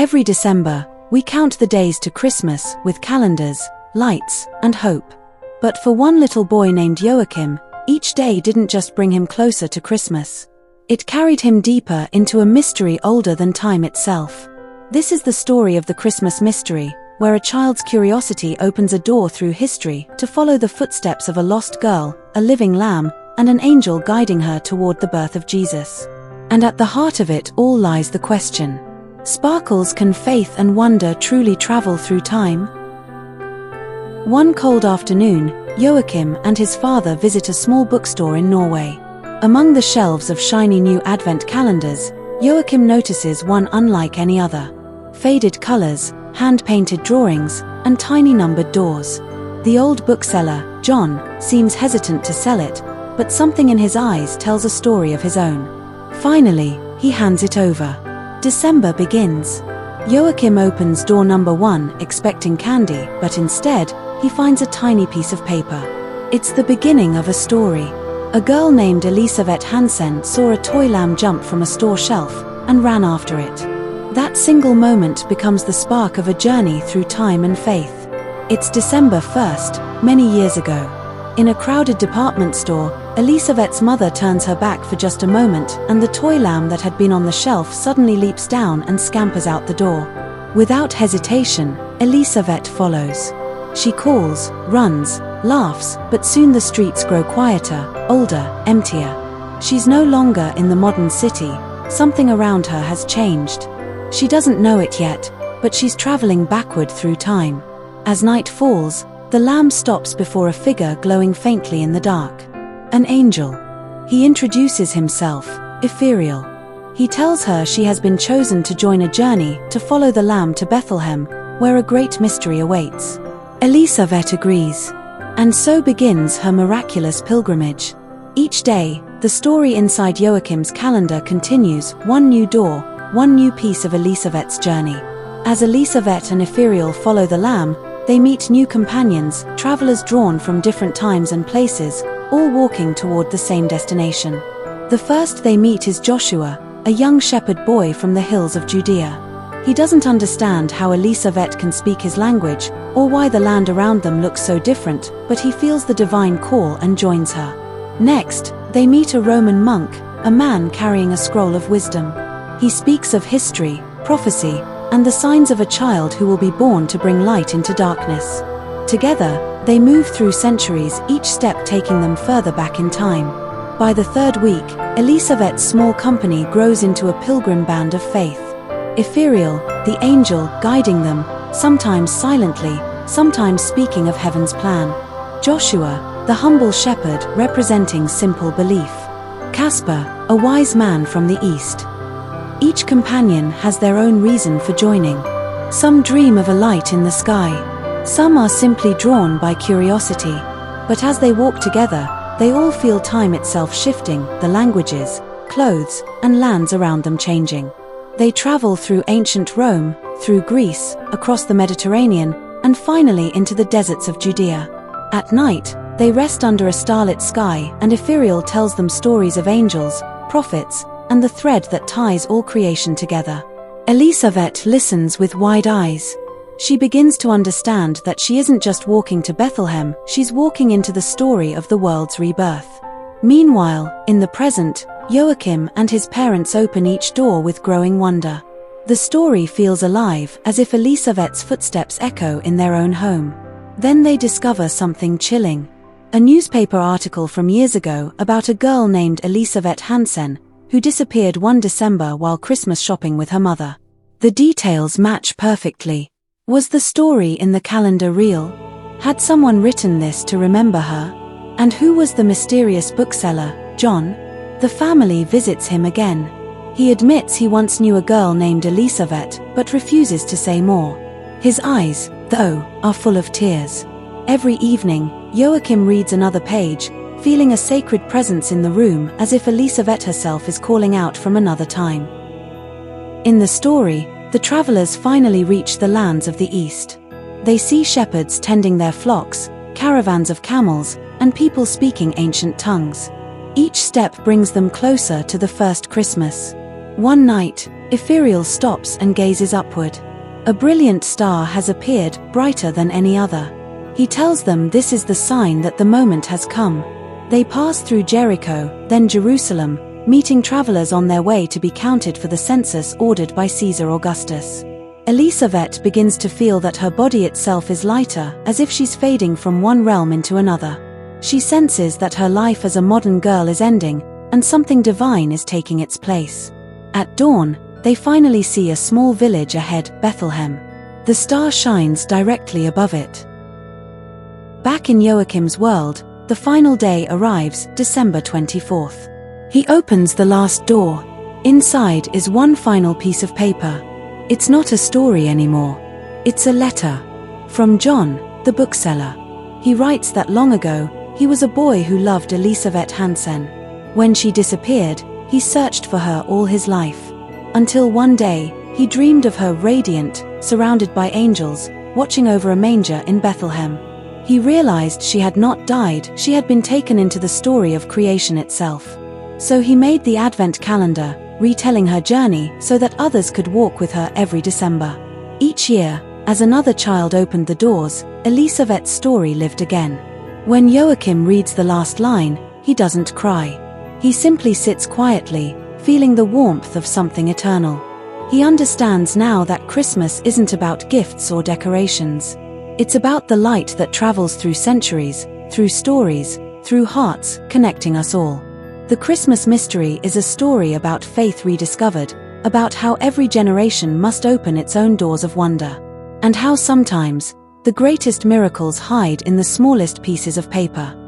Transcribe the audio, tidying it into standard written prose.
Every December, we count the days to Christmas with calendars, lights, and hope. But for one little boy named Joachim, each day didn't just bring him closer to Christmas. It carried him deeper into a mystery older than time itself. This is the story of the Christmas mystery, where a child's curiosity opens a door through history to follow the footsteps of a lost girl, a living lamb, and an angel guiding her toward the birth of Jesus. And at the heart of it all lies the question: sparkles, can faith and wonder truly travel through time? One cold afternoon, Joachim and his father visit a small bookstore in Norway. Among the shelves of shiny new Advent calendars, Joachim notices one unlike any other. Faded colors, hand-painted drawings, and tiny numbered doors. The old bookseller, John, seems hesitant to sell it, but something in his eyes tells a story of his own. Finally, he hands it over. December begins. Joachim opens door number 1 expecting candy, but instead, he finds a tiny piece of paper. It's the beginning of a story. A girl named Elisabeth Hansen saw a toy lamb jump from a store shelf and ran after it. That single moment becomes the spark of a journey through time and faith. It's December 1st, many years ago. In a crowded department store, Elisabeth's mother turns her back for just a moment, and the toy lamb that had been on the shelf suddenly leaps down and scampers out the door. Without hesitation, Elisabeth follows. She calls, runs, laughs, but soon the streets grow quieter, older, emptier. She's no longer in the modern city. Something around her has changed. She doesn't know it yet, but she's traveling backward through time. As night falls, the lamb stops before a figure glowing faintly in the dark. An angel. He introduces himself, ethereal. He tells her she has been chosen to join a journey to follow the lamb to Bethlehem, where a great mystery awaits. Elisabeth agrees. And so begins her miraculous pilgrimage. Each day, the story inside Joachim's calendar continues, one new door, one new piece of Elisabeth's journey. As Elisabeth and Ethereal follow the lamb, they meet new companions, travelers drawn from different times and places, all walking toward the same destination. The first they meet is Joshua, a young shepherd boy from the hills of Judea. He doesn't understand how Elisabeth can speak his language, or why the land around them looks so different, but he feels the divine call and joins her. Next, they meet a Roman monk, a man carrying a scroll of wisdom. He speaks of history, prophecy, and the signs of a child who will be born to bring light into darkness. Together, they move through centuries, each step taking them further back in time. By the third week, Elisabeth's small company grows into a pilgrim band of faith. Ethereal, the angel, guiding them, sometimes silently, sometimes speaking of heaven's plan. Joshua, the humble shepherd, representing simple belief. Caspar, a wise man from the east. Each companion has their own reason for joining. Some dream of a light in the sky. Some are simply drawn by curiosity. But as they walk together, they all feel time itself shifting, the languages, clothes, and lands around them changing. They travel through ancient Rome, through Greece, across the Mediterranean, and finally into the deserts of Judea. At night, they rest under a starlit sky, and Ethereal tells them stories of angels, prophets, and the thread that ties all creation together. Elisabeth listens with wide eyes. She begins to understand that she isn't just walking to Bethlehem, she's walking into the story of the world's rebirth. Meanwhile, in the present, Joachim and his parents open each door with growing wonder. The story feels alive, as if Elisabeth's footsteps echo in their own home. Then they discover something chilling. A newspaper article from years ago about a girl named Elisabeth Hansen, who disappeared one December while Christmas shopping with her mother. The details match perfectly. Was the story in the calendar real? Had someone written this to remember her? And who was the mysterious bookseller, John? The family visits him again. He admits he once knew a girl named Elisabeth, but refuses to say more. His eyes, though, are full of tears. Every evening, Joachim reads another page, feeling a sacred presence in the room, as if Elisabeth herself is calling out from another time. In the story, the travelers finally reach the lands of the East. They see shepherds tending their flocks, caravans of camels, and people speaking ancient tongues. Each step brings them closer to the first Christmas. One night, Ethereal stops and gazes upward. A brilliant star has appeared, brighter than any other. He tells them this is the sign that the moment has come. They pass through Jericho, then Jerusalem, meeting travelers on their way to be counted for the census ordered by Caesar Augustus. Elisabeth begins to feel that her body itself is lighter, as if she's fading from one realm into another. She senses that her life as a modern girl is ending, and something divine is taking its place. At dawn, they finally see a small village ahead, Bethlehem. The star shines directly above it. Back in Joachim's world, the final day arrives, December 24th. He opens the last door. Inside is one final piece of paper. It's not a story anymore. It's a letter. From John, the bookseller. He writes that long ago, he was a boy who loved Elisabeth Hansen. When she disappeared, he searched for her all his life. Until one day, he dreamed of her radiant, surrounded by angels, watching over a manger in Bethlehem. He realized she had not died, she had been taken into the story of creation itself. So he made the Advent calendar, retelling her journey so that others could walk with her every December. Each year, as another child opened the doors, Elisabeth's story lived again. When Joachim reads the last line, he doesn't cry. He simply sits quietly, feeling the warmth of something eternal. He understands now that Christmas isn't about gifts or decorations. It's about the light that travels through centuries, through stories, through hearts, connecting us all. The Christmas mystery is a story about faith rediscovered, about how every generation must open its own doors of wonder, and how sometimes, the greatest miracles hide in the smallest pieces of paper.